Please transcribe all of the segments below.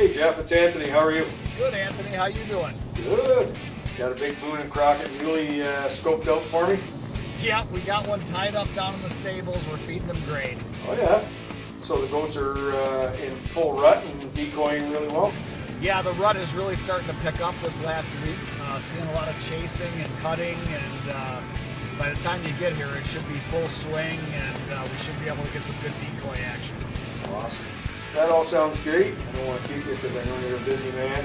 Hey Jeff, it's Anthony. How are you? Good, Anthony. How you doing? Good. Got a big Boone and Crockett muley scoped out for me? Yeah, we got one tied up down in the stables. We're feeding them grain. Oh yeah. So the goats are in full rut and decoying really well? Yeah, the rut is really starting to pick up this last week. Seeing a lot of chasing and cutting, and by the time you get here, it should be full swing, and we should be able to get some good decoy action. Awesome. That all sounds great. I don't want to keep you because I know you're a busy man.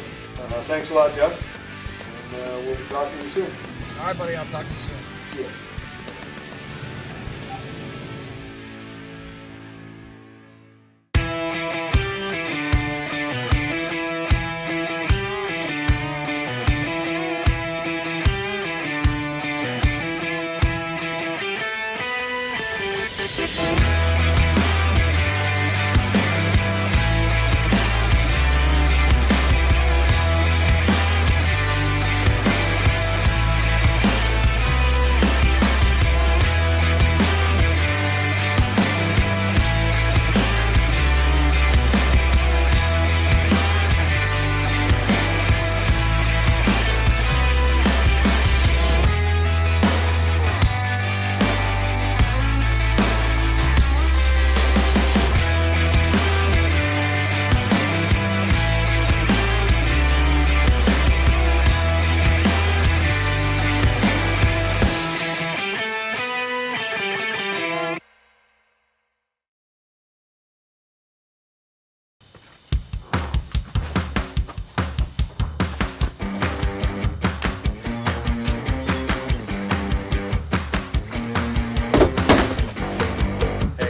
Thanks a lot, Jeff. And we'll be talking to you soon. All right, buddy. I'll talk to you soon. See ya.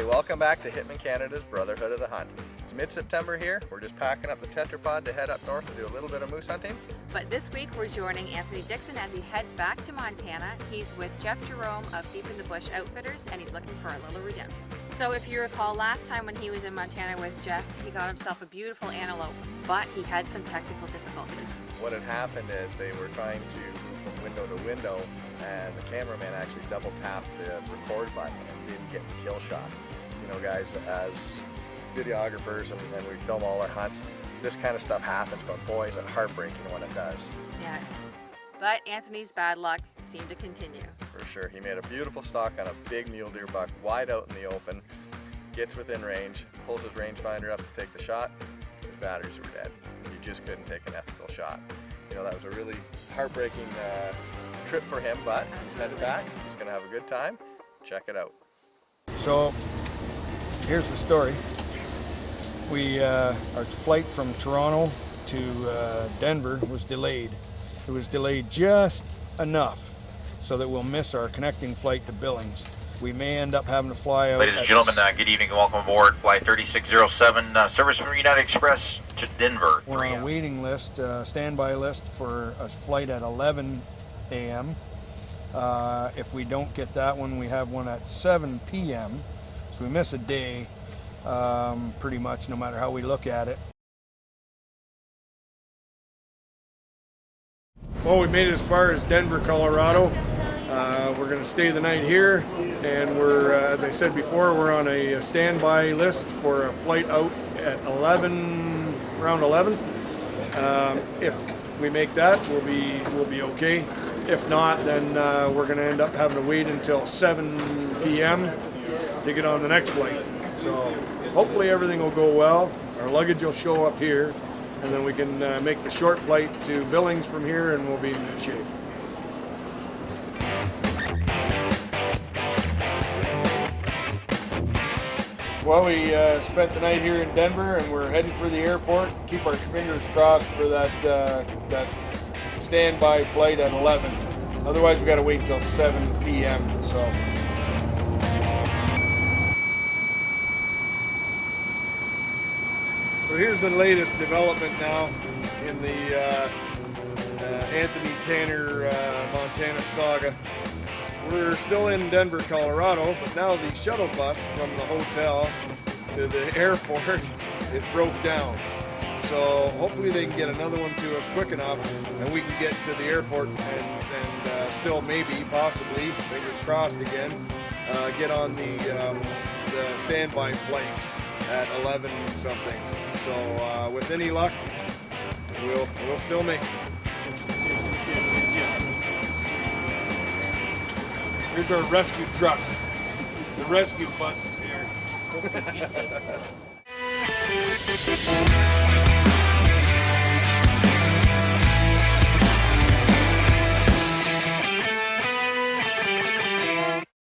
Welcome back to Hitman Canada's Brotherhood of the Hunt. It's mid-September here. We're just packing up the tetrapod to head up north to do a little bit of moose hunting. But this week we're joining Anthony Dixon as he heads back to Montana. He's with Jeff Jerome of Deep in the Bush Outfitters, and he's looking for a little redemption. So if you recall, last time when he was in Montana with Jeff, he got himself a beautiful antelope, but he had some technical difficulties. What had happened is they were trying to move from window to window, and the cameraman actually double tapped the record button and didn't get the kill shot. You know, guys, as videographers and we film all our hunts, this kind of stuff happens, but boy, is it heartbreaking when it does. Yeah, but Anthony's bad luck seemed to continue. For sure. He made a beautiful stalk on a big mule deer buck, wide out in the open, gets within range, pulls his rangefinder up to take the shot, his batteries were dead. He just couldn't take an ethical shot. You know, that was a really heartbreaking trip for him, but he's headed back. He's going to have a good time. Check it out. So, here's the story. Our flight from Toronto to Denver was delayed. It was delayed just enough so that we'll miss our connecting flight to Billings. We may end up having to fly out. Ladies and gentlemen, good evening and welcome aboard Flight 3607, service from United Express to Denver. We're on a waiting list, standby list for a flight at 11 a.m. If we don't get that one, we have one at 7 p.m. So we miss a day, pretty much, no matter how we look at it. Well, we made it as far as Denver, Colorado. We're going to stay the night here, and we're, as I said before, we're on a standby list for a flight out at around 11. If we make that, we'll be okay. If not, then we're going to end up having to wait until 7 p.m. to get on the next flight. So hopefully everything will go well. Our luggage will show up here, and then we can make the short flight to Billings from here, and we'll be in good shape. Well, we spent the night here in Denver, and we're heading for the airport. Keep our fingers crossed for that standby flight at 11. Otherwise, we got to wait until 7 p.m. So here's the latest development now in the Anthony Tanner Montana saga. We're still in Denver, Colorado, but now the shuttle bus from the hotel to the airport is broke down. So hopefully they can get another one to us quick enough and we can get to the airport and still maybe, possibly, fingers crossed again, get on the standby flight at 11 something. So with any luck, we'll still make it. Here's our rescue truck. The rescue bus is here.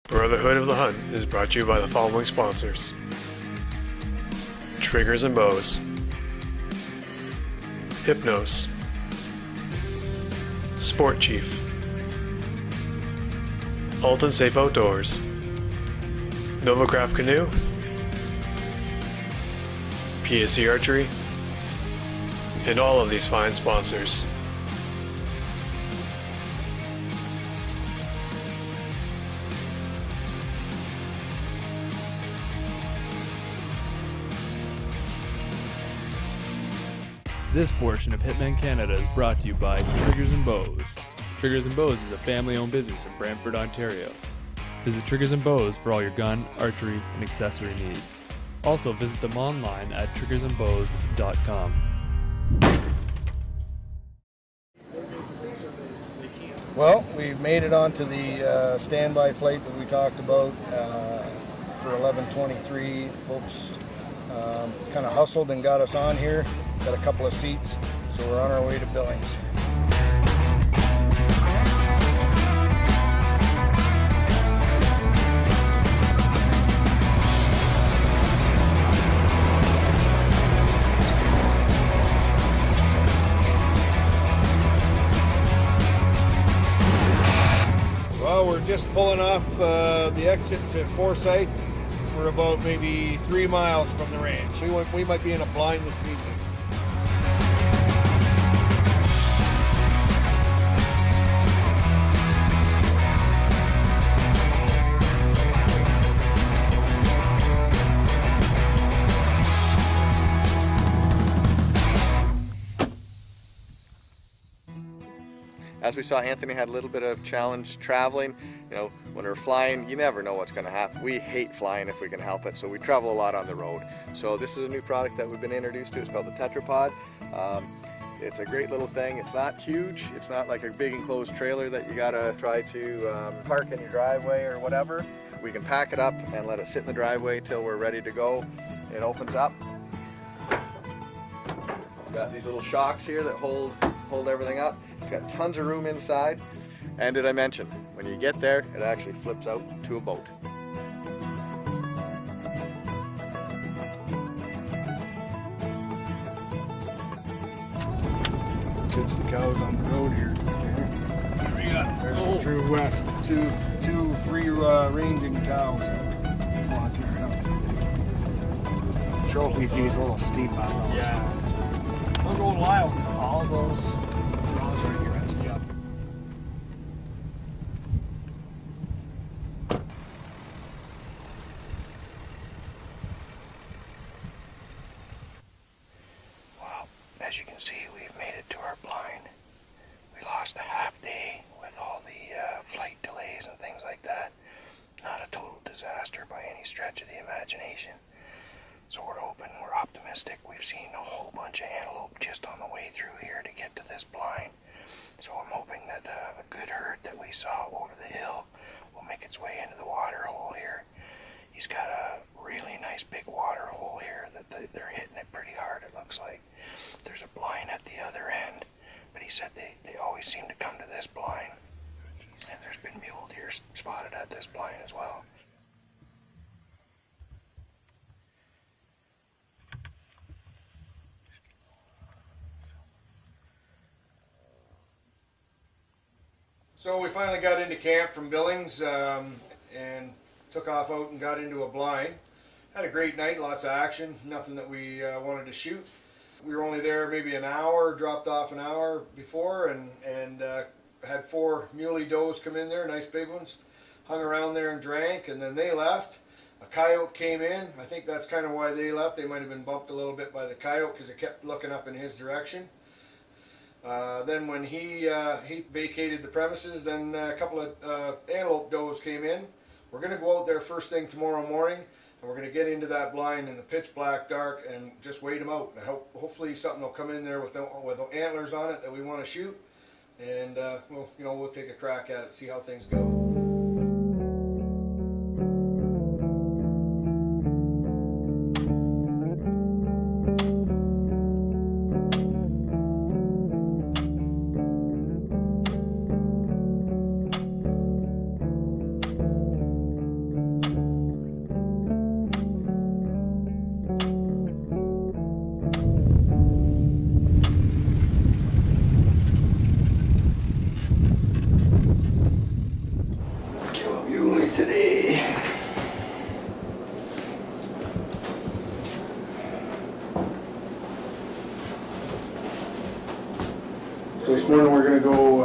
Brotherhood of the Hunt is brought to you by the following sponsors: Triggers and Bows, Hypnos, Sport Chief, Alton Safe Outdoors, Novacraft Canoe, PSC Archery, and all of these fine sponsors. This portion of Hitman Canada is brought to you by Triggers and Bows. Triggers and Bows is a family-owned business in Brantford, Ontario. Visit Triggers and Bows for all your gun, archery, and accessory needs. Also visit them online at triggersandbows.com. Well, we've made it onto the standby flight that we talked about for 11:23. Folks kind of hustled and got us on here. Got a couple of seats, so we're on our way to Billings. Well, we're just pulling off the exit to Forsyth. We're about maybe 3 miles from the ranch. We might be in a blind this evening. As we saw, Anthony had a little bit of challenge traveling. You know, when we're flying, you never know what's going to happen. We hate flying if we can help it, so we travel a lot on the road. So this is a new product that we've been introduced to. It's called the Tetrapod. It's a great little thing. It's not huge. It's not like a big enclosed trailer that you gotta try to park in your driveway or whatever. We can pack it up and let it sit in the driveway till we're ready to go. It opens up. It's got these little shocks here that hold everything up. It's got tons of room inside. And did I mention, when you get there, it actually flips out to a boat. Pitch the cows on the road here. What do we got? There's the True West. Two free ranging cows. Trophy fee's a little steep on those. Yeah. They're going wild. All those draws right here. I see. Yep. Well, as you can see, we've made it to our blind. We lost a half day with all the flight delays and things like that. Not a total disaster by any stretch of the imagination. So we're hoping, we're optimistic. We've seen a whole bunch of antelope just on the way through here to get to this blind. So I'm hoping that a good herd that we saw over the hill will make its way into the water hole here. He's got a really nice big water hole here that they're hitting it pretty hard, it looks like. There's a blind at the other end, but he said they always seem to come to this blind. And there's been mule deer spotted at this blind as well. So we finally got into camp from Billings and took off out and got into a blind. Had a great night, lots of action, nothing that we wanted to shoot. We were only there maybe an hour, dropped off an hour before, and had 4 muley does come in there, nice big ones, hung around there and drank, and then they left. A coyote came in. I think that's kind of why they left. They might have been bumped a little bit by the coyote because it kept looking up in his direction. Then when he vacated the premises, then a couple of antelope does came in. We're going to go out there first thing tomorrow morning And we're going to get into that blind in the pitch black dark and just wait them out. And hopefully something will come in there with antlers on it that we want to shoot. And we'll take a crack at it, see how things go. So this morning we're going to go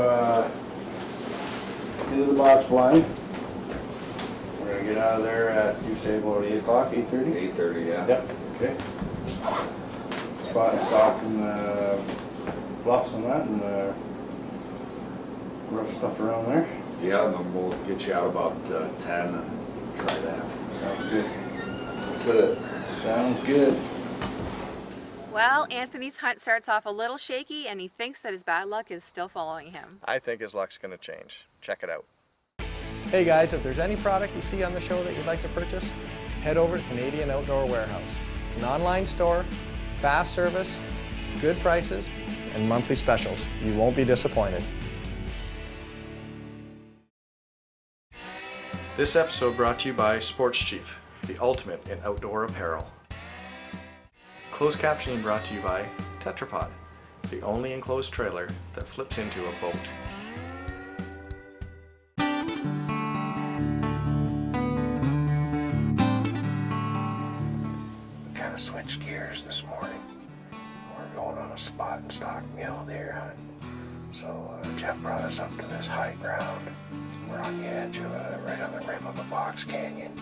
into the box blind. We're going to get out of there at, you say about 8 o'clock, 8:30? 8:30, yeah. Yep, okay. Spot and stock and bluffs and that and rough stuff around there. Yeah, and then we'll get you out about 10 and try that. Sounds good. That's it. Sounds good. Well, Anthony's hunt starts off a little shaky and he thinks that his bad luck is still following him. I think his luck's going to change. Check it out. Hey guys, if there's any product you see on the show that you'd like to purchase, head over to Canadian Outdoor Warehouse. It's an online store, fast service, good prices, and monthly specials. You won't be disappointed. This episode brought to you by Sports Chief, the ultimate in outdoor apparel. Closed captioning brought to you by Tetrapod, the only enclosed trailer that flips into a boat. We kind of switched gears this morning. We're going on a spot and stock mule deer hunt. So Jeff brought us up to this high ground. We're on the edge of right on the rim of a box canyon.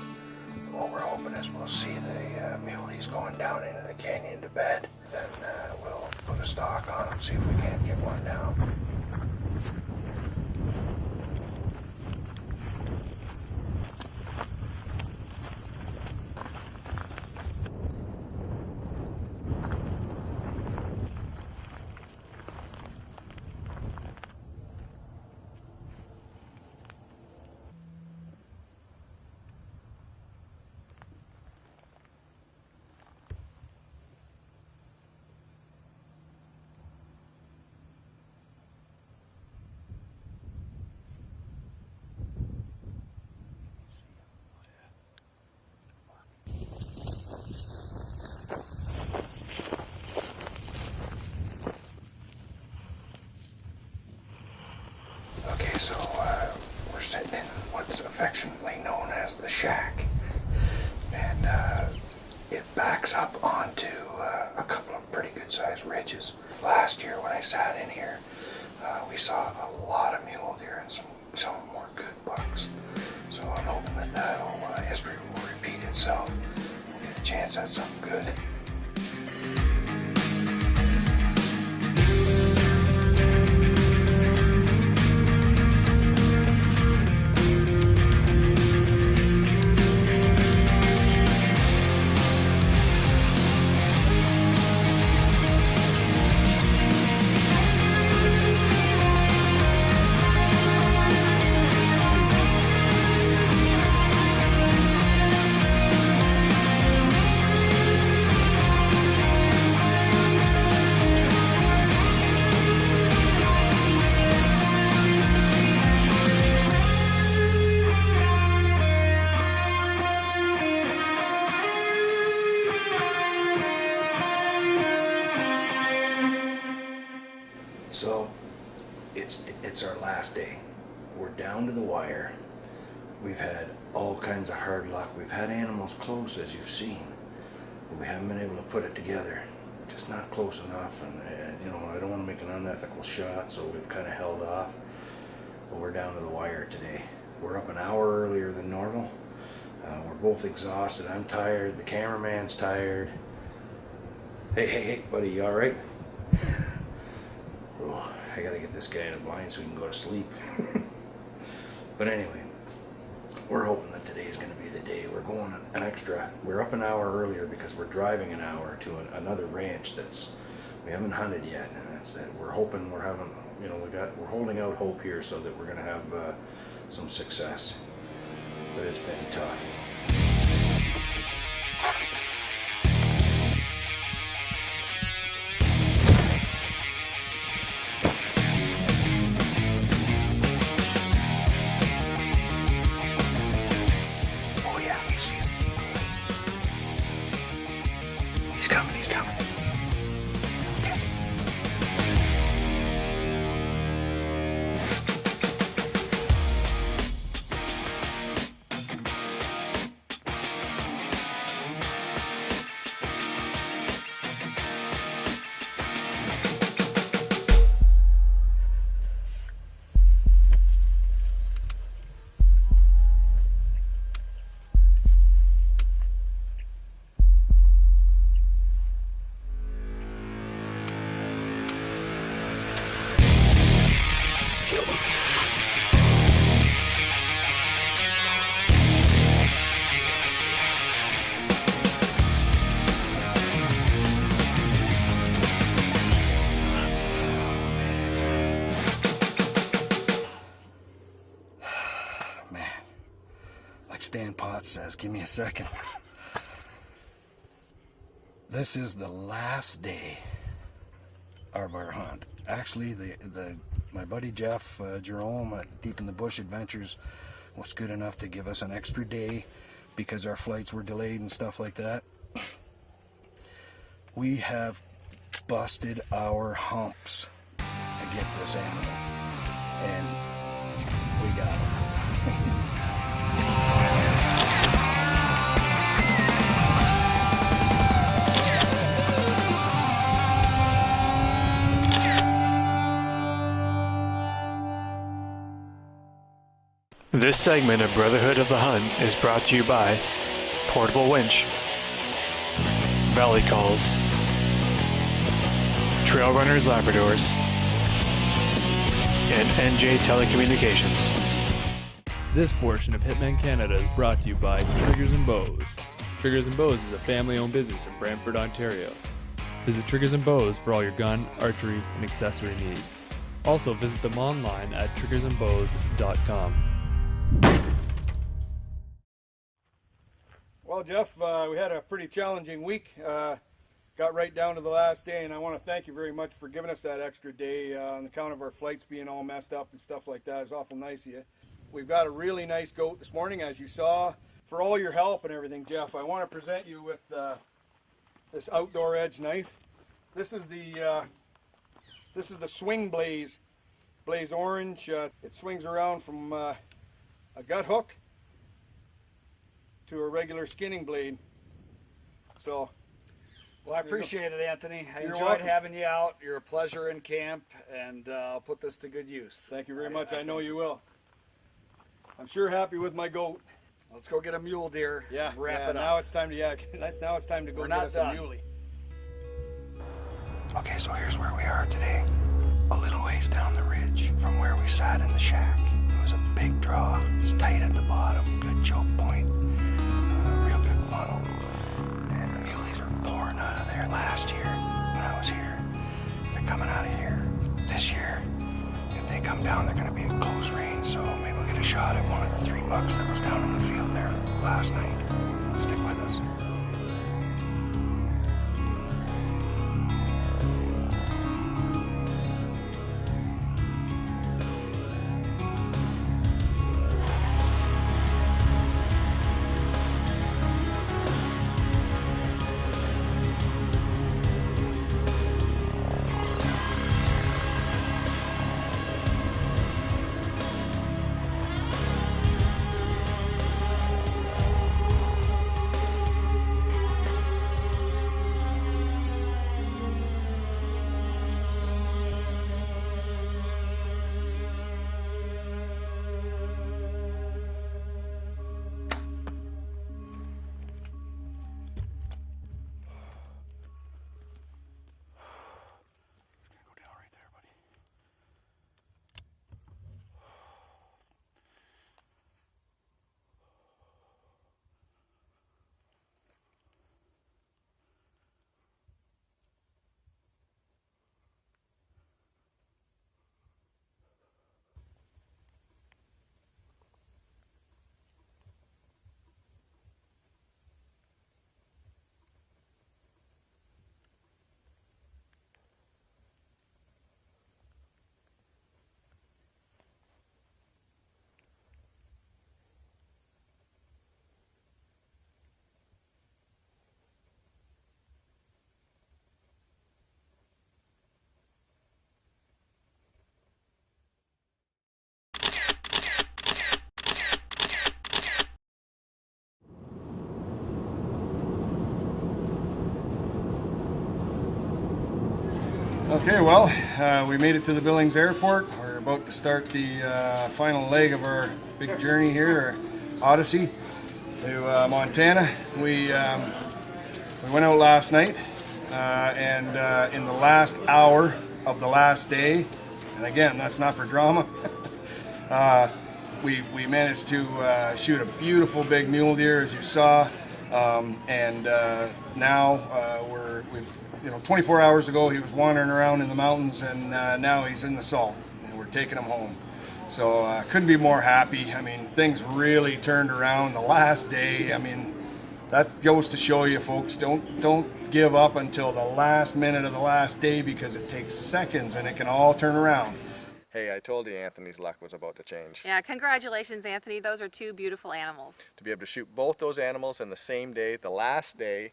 What we're hoping is we'll see the muleys going down into the canyon to bed. Then we'll put a stalk on them, see if we can't get one down. Okay, so we're sitting in what's affectionately known as the shack, and it backs up onto a couple of pretty good sized ridges. Last year when I sat in here, we saw a lot of mule deer and some more good bucks. So I'm hoping that history will repeat itself. We'll get a chance at something good. So it's our last day. We're down to the wire. We've had all kinds of hard luck. We've had animals close, as you've seen, but we haven't been able to put it together. Just not close enough, and I don't want to make an unethical shot, so we've kind of held off. But we're down to the wire today. We're up an hour earlier than normal. We're both exhausted. I'm tired. The cameraman's tired. Hey, buddy, you all right? Oh, I gotta get this guy in a blind so he can go to sleep. But anyway, we're hoping that today is going to be the day. We're going an extra. We're up an hour earlier because we're driving an hour to another ranch we haven't hunted yet, and we're hoping we're having, we're holding out hope here so that we're going to have some success. But it's been tough. Oh yeah, he sees the decoy. He's coming, he's coming. Stan Potts says, give me a second. This is the last day of our hunt. Actually, my buddy Jeff Jerome at Deep in the Bush Adventures was good enough to give us an extra day because our flights were delayed and stuff like that. We have busted our humps to get this animal, and we got him. This segment of Brotherhood of the Hunt is brought to you by Portable Winch, Valley Calls, Trail Runners Labradors, and NJ Telecommunications. This portion of Hitman Canada is brought to you by Triggers and Bows. Triggers and Bows is a family-owned business in Brantford, Ontario. Visit Triggers and Bows for all your gun, archery, and accessory needs. Also visit them online at triggersandbows.com. Well, Jeff, we had a pretty challenging week. Got right down to the last day, and I want to thank you very much for giving us that extra day on account of our flights being all messed up and stuff like that. It's awful nice of you. We've got a really nice goat this morning, as you saw. For all your help and everything, Jeff, I want to present you with this Outdoor Edge knife. This is the Swing Blaze Orange. It swings around from a gut hook to a regular skinning blade. So, well, I appreciate it, Anthony. I enjoyed welcome. having you out. You're a pleasure in camp, and I'll put this to good use. Thank you very much. I know you will. I'm sure happy with my goat. Let's go get a mule deer. Yeah, and wrap it up. Now it's time to now it's time to go We're get not us done. a muley. Okay, so here's where we are today. A little ways down the ridge from where we sat in the shack. It was a big draw. It's tight at the bottom. Good choke point. Real good funnel. And the muleys are pouring out of there last year when I was here. They're coming out of here this year. If they come down, they're going to be in close range, so maybe we'll get a shot at one of the 3 bucks that was down in the field there last night. Stick with us. Okay, well, we made it to the Billings Airport. We're about to start the final leg of our big journey here, our odyssey to Montana. We went out last night, and in the last hour of the last day, and again, that's not for drama, we managed to shoot a beautiful big mule deer, as you saw, and now we've 24 hours ago he was wandering around in the mountains, and now he's in the salt, and we're taking him home. So couldn't be more happy. I mean, things really turned around the last day. I mean, that goes to show you, folks, don't give up until the last minute of the last day, because it takes seconds and it can all turn around. Hey, I told you Anthony's luck was about to change. Yeah, congratulations, Anthony. Those are two beautiful animals. To be able to shoot both those animals in the same day, the last day,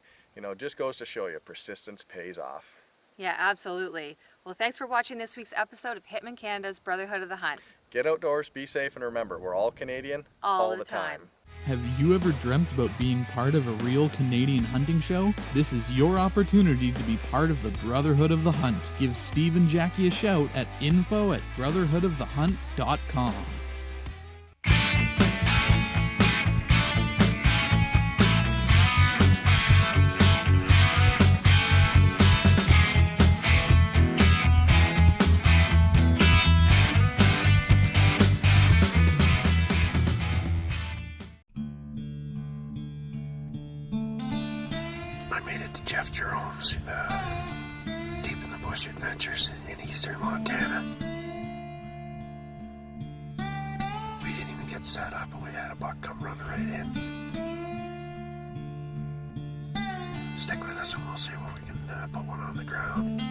just goes to show you persistence pays off. Yeah, absolutely. Well, thanks for watching this week's episode of Hitman Canada's Brotherhood of the Hunt. Get outdoors, be safe, and remember, we're all Canadian all the time. Have you ever dreamt about being part of a real Canadian hunting show? This is your opportunity to be part of the Brotherhood of the Hunt. Give Steve and Jackie a shout at info@brotherhoodofthehunt.com. I made it to Jeff Jerome's Deep in the Bush Adventures in eastern Montana. We didn't even get set up and we had a buck come running right in. Stick with us and we'll see if we can put one on the ground.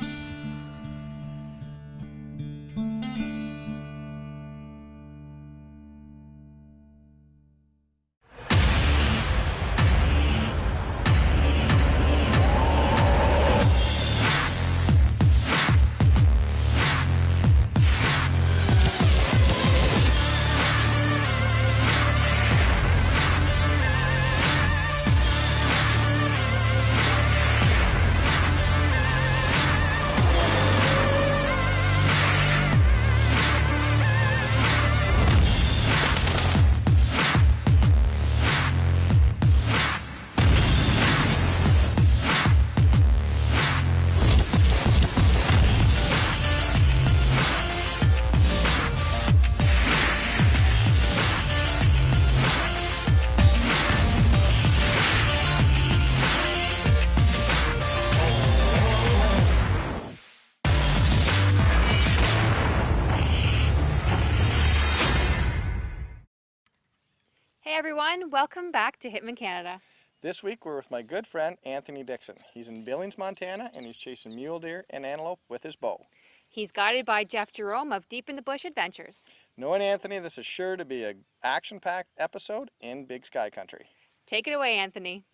Hey everyone, welcome back to Hitman Canada. This week we're with my good friend Anthony Dixon. He's in Billings, Montana, and he's chasing mule deer and antelope with his bow. He's guided by Jeff Jerome of Deep in the Bush Adventures. Knowing Anthony, this is sure to be an action-packed episode in Big Sky Country. Take it away, Anthony.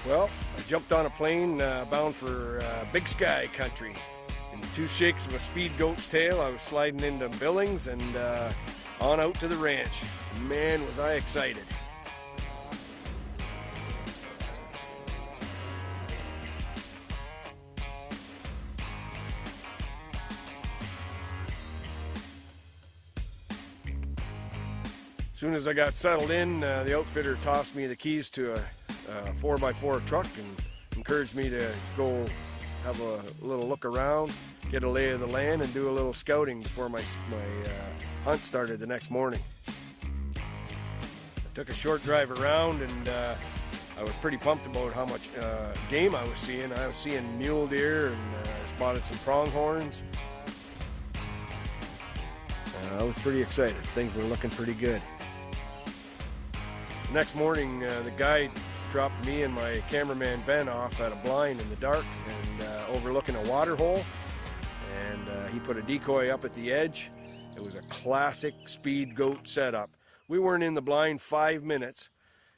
Well, I jumped on a plane bound for Big Sky Country. In 2 shakes of a speed goat's tail, I was sliding into Billings and on out to the ranch. Man, was I excited. As soon as I got settled in, the outfitter tossed me the keys to a 4x4 truck and encouraged me to go have a little look around, get a lay of the land, and do a little scouting before my hunt started the next morning. I took a short drive around, and I was pretty pumped about how much game I was seeing. I was seeing mule deer, and spotted some pronghorns. I was pretty excited. Things were looking pretty good. The next morning, the guide dropped me and my cameraman Ben off at a blind in the dark and overlooking a water hole, and he put a decoy up at the edge. It was a classic speed goat setup. We weren't in the blind 5 minutes,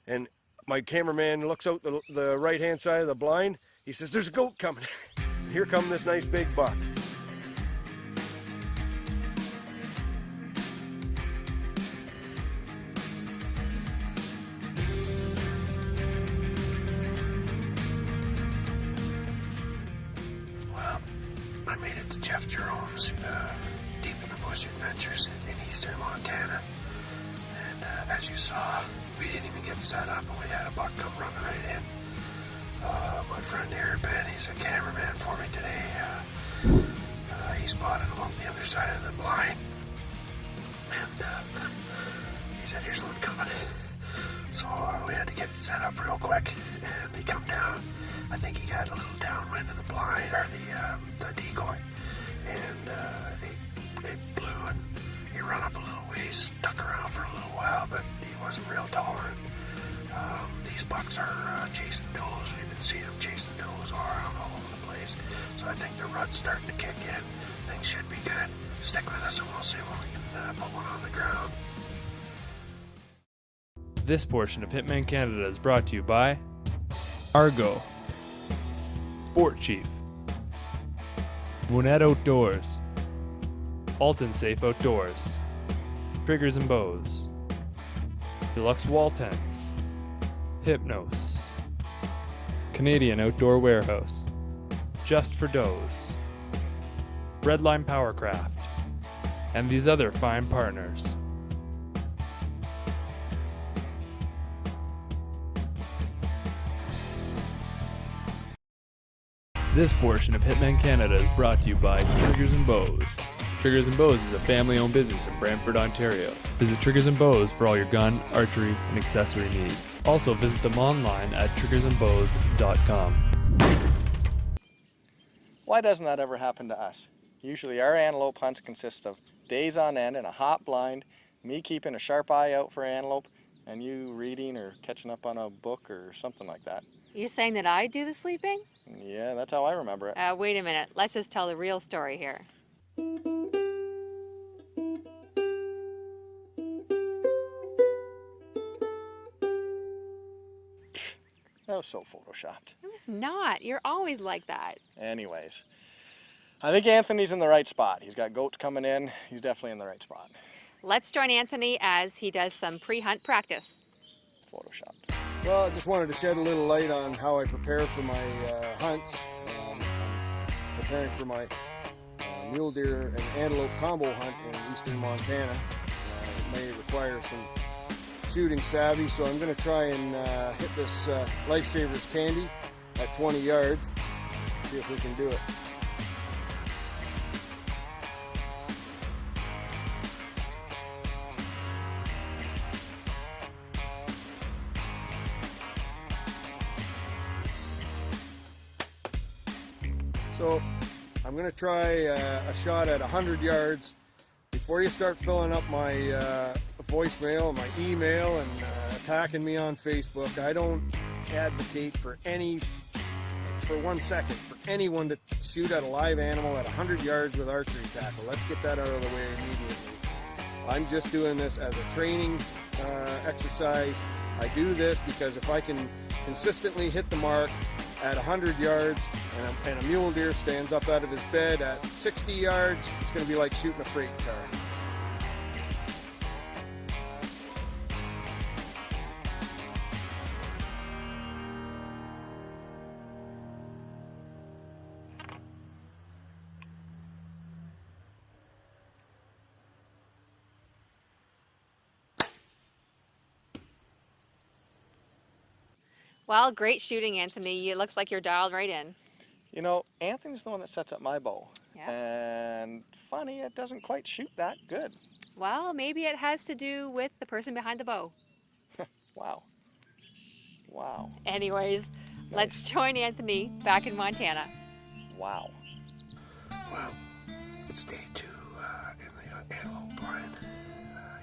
and my cameraman looks out the right hand side of the blind. He says, "There's a goat coming." Here come this nice big buck. I made it to Jeff Jerome's Deep in the Bush Adventures in eastern Montana. And as you saw, we didn't even get set up and we had a buck come running right in. My friend here, Ben, he's a cameraman for me today. He spotted him on the other side of the blind. And he said, here's one coming. So we had to get set up real quick. And he come down. I think he got a little downwind of the blind, or the decoy. And they blew and he run up a little ways, stuck around for a little while, but he wasn't real tolerant. These bucks are chasing does. We've been seeing them chasing does all around all over the place. So I think the rut's starting to kick in. Things should be good. Stick with us and we'll see when we can put one on the ground. This portion of Hitman Canada is brought to you by Argo, Sport Chief, Monet Outdoors, Alton Safe Outdoors, Triggers and Bows, Deluxe Wall Tents, Hypnos, Canadian Outdoor Warehouse, Just for Does, Redline Powercraft, and these other fine partners. This portion of Hitman Canada is brought to you by Triggers and Bows. Triggers and Bows is a family-owned business in Brantford, Ontario. Visit Triggers and Bows for all your gun, archery, and accessory needs. Also visit them online at triggersandbows.com. Why doesn't that ever happen to us? Usually our antelope hunts consist of days on end in a hot blind, me keeping a sharp eye out for antelope, and you reading or catching up on a book or something like that. You're saying that I do the sleeping? Yeah, that's how I remember it. Wait a minute. Let's just tell the real story here. That was so photoshopped. It was not. You're always like that. Anyways, I think Anthony's in the right spot. He's got goats coming in. He's definitely in the right spot. Let's join Anthony as he does some pre-hunt practice. Photoshopped. Well, I just wanted to shed a little light on how I prepare for my hunts. I'm preparing for my mule deer and antelope combo hunt in eastern Montana. It may require some shooting savvy, so I'm going to try and hit this Lifesavers candy at 20 yards. See if we can do it. So I'm going to try a shot at 100 yards. Before you start filling up my voicemail, my email, and attacking me on Facebook, I don't advocate for 1 second, for anyone to shoot at a live animal at 100 yards with archery tackle. Let's get that out of the way immediately. I'm just doing this as a training exercise. I do this because if I can consistently hit the mark at 100 yards and a mule deer stands up out of his bed at 60 yards, it's going to be like shooting a freight car. Well, great shooting, Anthony. It looks like you're dialed right in. You know, Anthony's the one that sets up my bow. Yeah. And funny, it doesn't quite shoot that good. Well, maybe it has to do with the person behind the bow. Wow. Wow. Anyways, let's join Anthony back in Montana. Wow. Well, it's day 2 in the antelope blind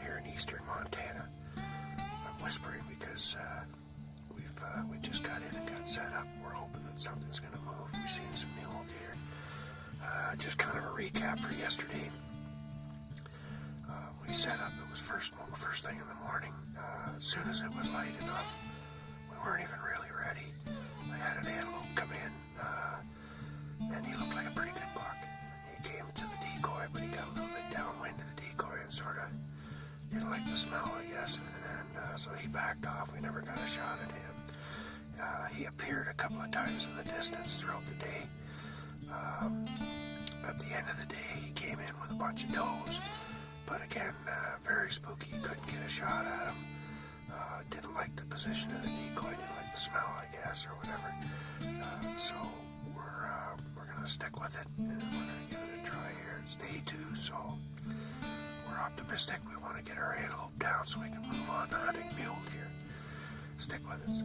here in eastern Montana. I'm whispering because we just got in and got set up. We're hoping that something's going to move. We've seen some mule deer. Just kind of a recap for yesterday. We set up. It was first thing in the morning. As soon as it was light enough, we weren't even really ready. I had an antelope come in, and he looked like a pretty good buck. He came to the decoy, but he got a little bit downwind of the decoy and sort of didn't like the smell, I guess. And so he backed off. We never got a shot at him. He appeared a couple of times in the distance throughout the day. at the end of the day, he came in with a bunch of does. But again, very spooky. Couldn't get a shot at him. Didn't like the position of the decoy. Didn't like the smell, I guess, or whatever. So we're gonna stick with it, and we're gonna give it a try here. It's day 2, so we're optimistic. We want to get our antelope down so we can move on to hunting mule deer. Stick with us.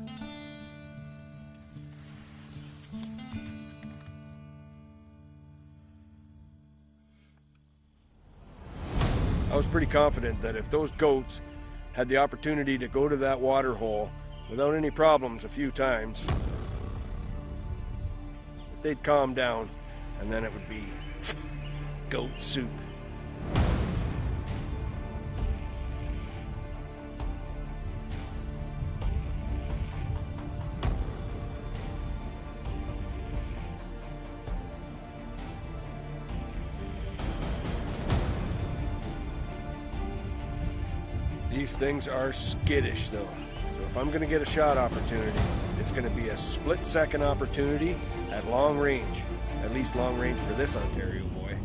I was pretty confident that if those goats had the opportunity to go to that water hole without any problems a few times, they'd calm down, and then it would be goat soup. These things are skittish though, so if I'm going to get a shot opportunity, it's going to be a split-second opportunity at long range, at least long range for this Ontario boy.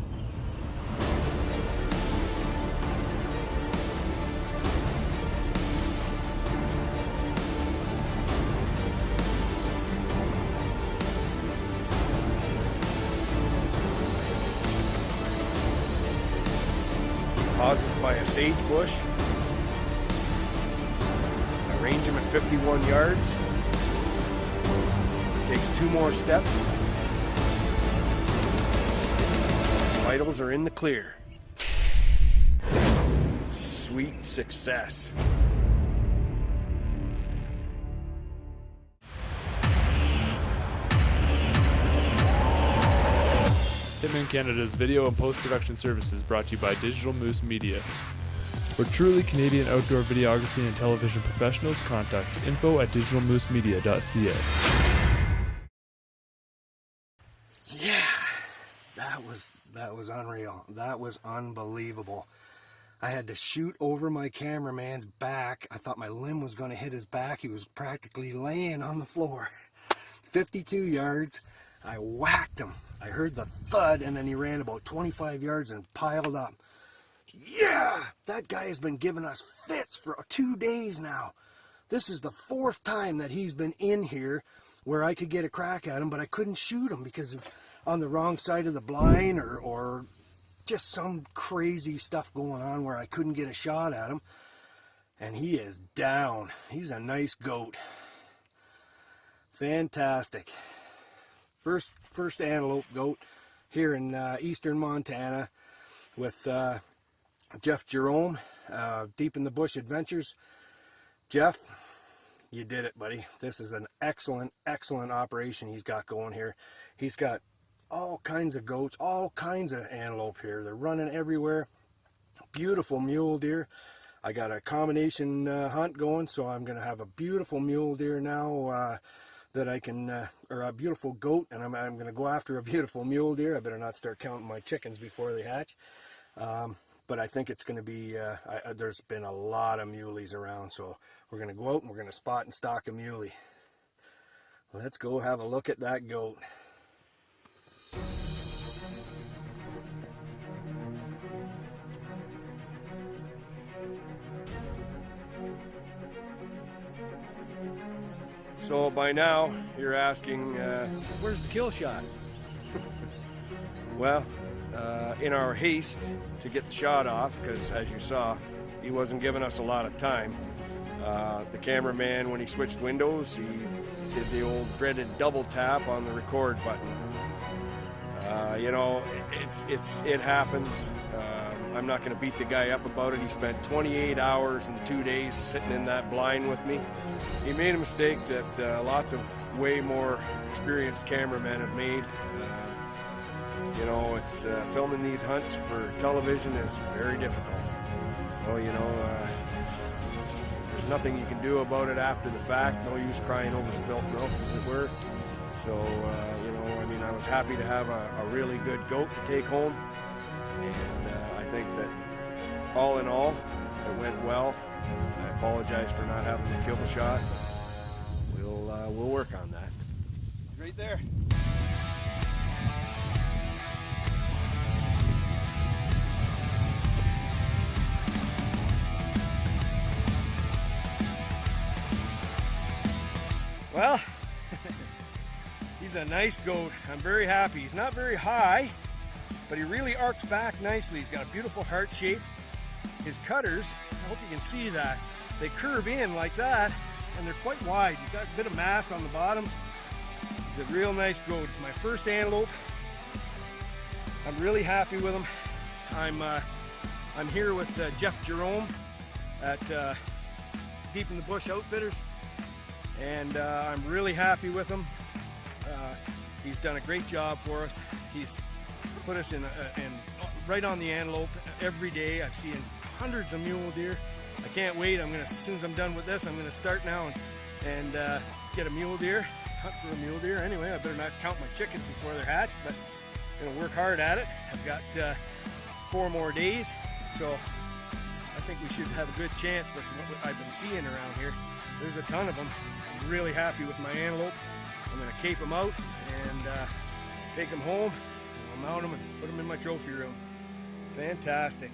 Pauses by a sage bush. Range him at 51 yards. Takes 2 more steps. Vitals are in the clear. Sweet success. Hitman Canada's video and post-production services brought to you by Digital Moose Media. For truly Canadian outdoor videography and television professionals, contact info@digitalmoosemedia.ca. Yeah, that was unreal. That was unbelievable. I had to shoot over my cameraman's back. I thought my limb was going to hit his back. He was practically laying on the floor. 52 yards. I whacked him. I heard the thud, and then he ran about 25 yards and piled up. Yeah, that guy has been giving us fits for 2 days now. This is the 4th time that he's been in here where I could get a crack at him, but I couldn't shoot him because of on the wrong side of the blind or just some crazy stuff going on where I couldn't get a shot at him. And he is down. He's a nice goat. Fantastic. First antelope goat here in eastern Montana with Jeff Jerome, Deep in the Bush Adventures. Jeff, you did it, buddy. This is an excellent, excellent operation he's got going here. He's got all kinds of goats, all kinds of antelope here. They're running everywhere. Beautiful mule deer. I got a combination hunt going, so I'm going to have a beautiful mule deer now that I can, or a beautiful goat, and I'm going to go after a beautiful mule deer. I better not start counting my chickens before they hatch. But I think it's going to be, there's been a lot of muleys around, so we're going to go out and we're going to spot and stalk a muley. Let's go have a look at that goat. So by now, you're asking, where's the kill shot? Well, in our haste to get the shot off, because as you saw, he wasn't giving us a lot of time. The cameraman, when he switched windows, he did the old dreaded double tap on the record button. You know, it happens. I'm not going to beat the guy up about it. He spent 28 hours and 2 days sitting in that blind with me. He made a mistake that lots of way more experienced cameramen have made. You know, it's filming these hunts for television is very difficult. So, you know, there's nothing you can do about it after the fact. No use crying over spilt milk, as it were. So, you know, I mean, I was happy to have a really good goat to take home. And I think that all in all, it went well. I apologize for not having the kill shot. We'll work on that. Right there. Well, he's a nice goat. I'm very happy. He's not very high, but he really arcs back nicely. He's got a beautiful heart shape. His cutters, I hope you can see that, they curve in like that, and they're quite wide. He's got a bit of mass on the bottoms. He's a real nice goat. It's my first antelope. I'm really happy with him. I'm here with Jeff Jerome at Deep in the Bush Outfitters, and I'm really happy with him. He's done a great job for us. He's put us in right on the antelope every day. I've seen hundreds of mule deer. I can't wait. As soon as I'm done with this, I'm gonna start now and get a mule deer, hunt for a mule deer. Anyway, I better not count my chickens before they're hatched, but I'm gonna work hard at it. I've got 4 more days, so I think we should have a good chance with what I've been seeing around here. There's a ton of them. I'm really happy with my antelope. I'm gonna cape them out and take them home. I'll mount them and put them in my trophy room. Fantastic.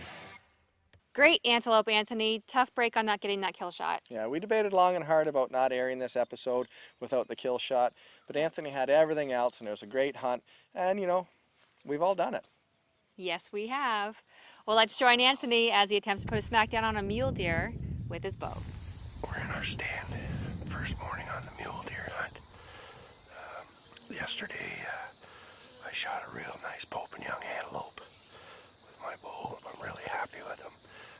Great antelope, Anthony. Tough break on not getting that kill shot. Yeah, we debated long and hard about not airing this episode without the kill shot, but Anthony had everything else, and it was a great hunt, and you know, we've all done it. Yes, we have. Well, let's join Anthony as he attempts to put a smack down on a mule deer with his bow. We're in our stand, first morning on the mule deer hunt. Yesterday, I shot a real nice Pope and Young antelope with my bow. I'm really happy with him.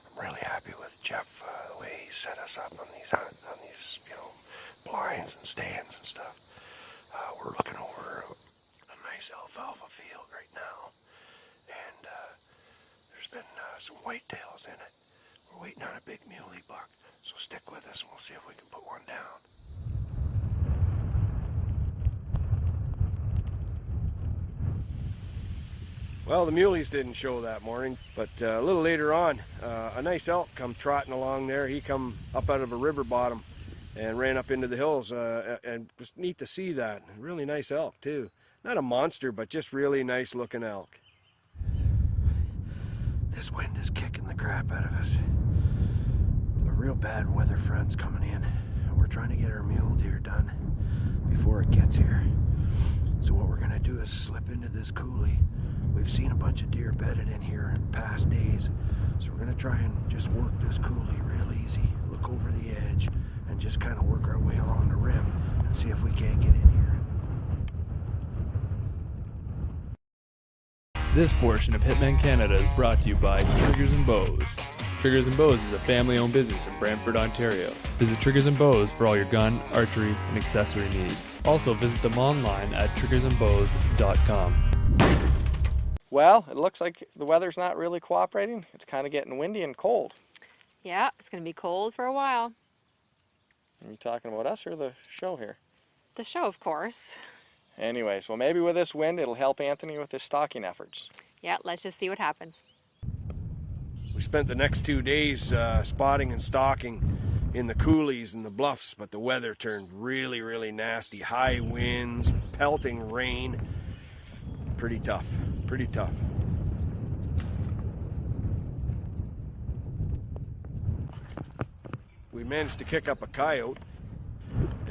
I'm really happy with Jeff, the way he set us up on these blinds and stands and stuff. We're looking over a nice alfalfa field right now, and there's been some whitetails in it. We're waiting on a big muley buck, so stick with us and we'll see if we can put one down. Well, the muleys didn't show that morning, but a little later on, a nice elk come trotting along there. He come up out of a river bottom and ran up into the hills, and it was neat to see that. Really nice elk too. Not a monster, but just really nice looking elk. This wind is kicking the crap out of us. A real bad weather front's coming in. We're trying to get our mule deer done before it gets here. So what we're gonna do is slip into this coulee. We've seen a bunch of deer bedded in here in past days, so we're gonna try and just work this coulee real easy, look over the edge, and just kind of work our way along the rim and see if we can't get in here. This portion of Hitman Canada is brought to you by Triggers and Bows. Triggers and Bows is a family-owned business in Brantford, Ontario. Visit Triggers and Bows for all your gun, archery, and accessory needs. Also visit them online at triggersandbows.com. Well, it looks like the weather's not really cooperating. It's kind of getting windy and cold. Yeah, it's going to be cold for a while. Are you talking about us or the show here? The show, of course. Anyways, well, maybe with this wind, it'll help Anthony with his stalking efforts. Yeah, let's just see what happens. We spent the next 2 days spotting and stalking in the coulees and the bluffs, but the weather turned really, really nasty. High winds, pelting rain. Pretty tough, pretty tough. We managed to kick up a coyote,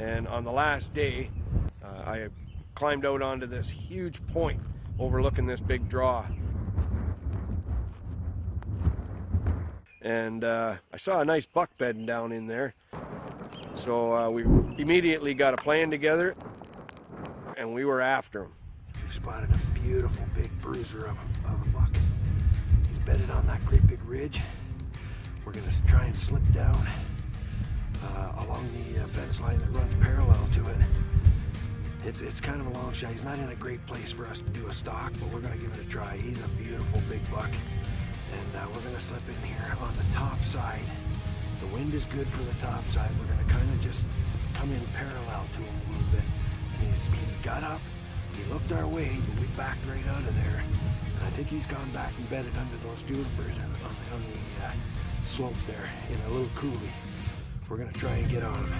and on the last day, I climbed out onto this huge point overlooking this big draw. And I saw a nice buck bedding down in there. So we immediately got a plan together, and we were after him. We've spotted a beautiful big bruiser of a buck. He's bedded on that great big ridge. We're gonna try and slip down along the fence line that runs parallel to it. It's kind of a long shot. He's not in a great place for us to do a stalk, but we're gonna give it a try. He's a beautiful big buck. And we're gonna slip in here on the top side. The wind is good for the top side. We're gonna kind of just come in parallel to him a little bit. And he got up, he looked our way, but we backed right out of there. And I think he's gone back and bedded under those junipers on the slope there in a little coulee. We're gonna try and get on him.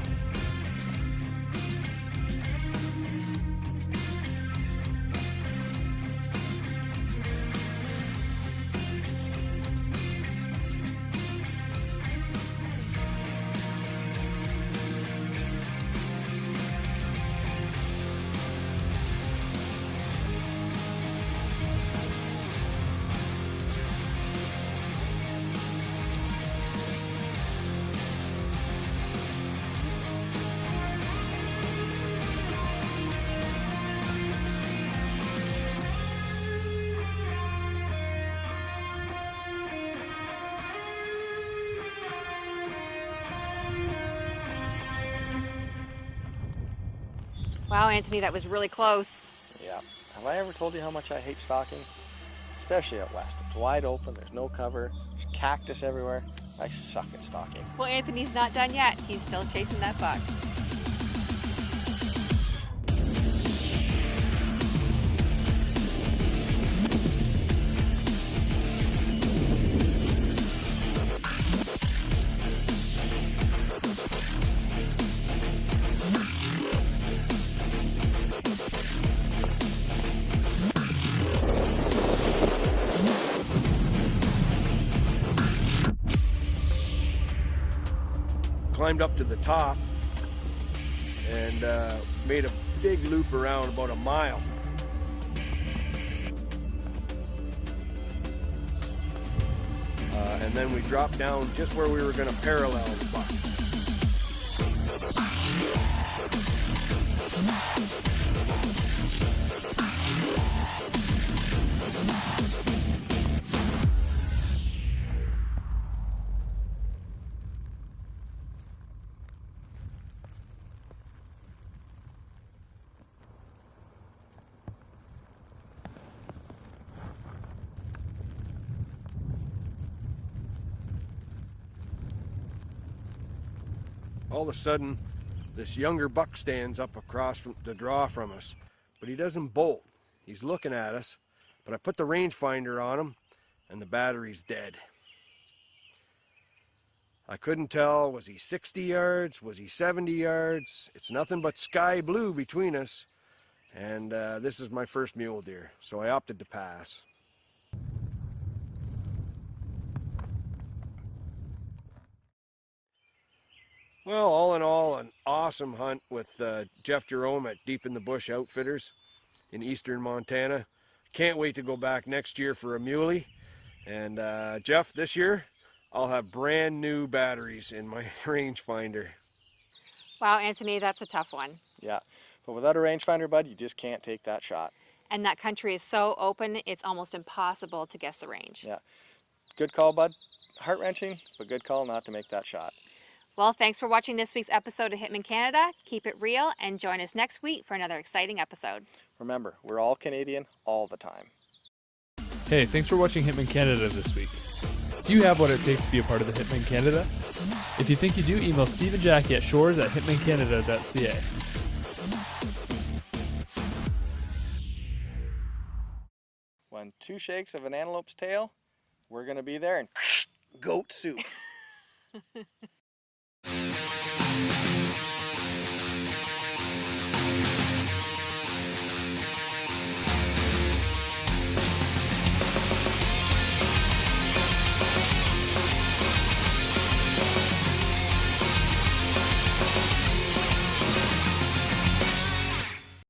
Wow, Anthony, that was really close. Yeah. Have I ever told you how much I hate stalking? Especially out west. It's wide open, there's no cover, there's cactus everywhere. I suck at stalking. Well, Anthony's not done yet. He's still chasing that buck. Climbed up to the top and made a big loop around about a mile. And then we dropped down just where we were going to parallel the buck. All of a sudden, this younger buck stands up across from the draw from us, but he doesn't bolt. He's looking at us, but I put the rangefinder on him, and the battery's dead. I couldn't tell, was he 60 yards? Was he 70 yards? It's nothing but sky blue between us, and this is my first mule deer, so I opted to pass. Well, all in all, an awesome hunt with Jeff Jerome at Deep in the Bush Outfitters in eastern Montana. Can't wait to go back next year for a muley. And Jeff, this year, I'll have brand new batteries in my rangefinder. Wow, Anthony, that's a tough one. Yeah, but without a rangefinder, bud, you just can't take that shot. And that country is so open, it's almost impossible to guess the range. Yeah, good call, bud. Heart-wrenching, but good call not to make that shot. Well, thanks for watching this week's episode of Hitman Canada. Keep it real and join us next week for another exciting episode. Remember, we're all Canadian all the time. Hey, thanks for watching Hitman Canada this week. Do you have what it takes to be a part of the Hitman Canada? If you think you do, email Steve and Jackie at shores@hitmancanada.ca. When 2 shakes of an antelope's tail, we're going to be there and goat soup.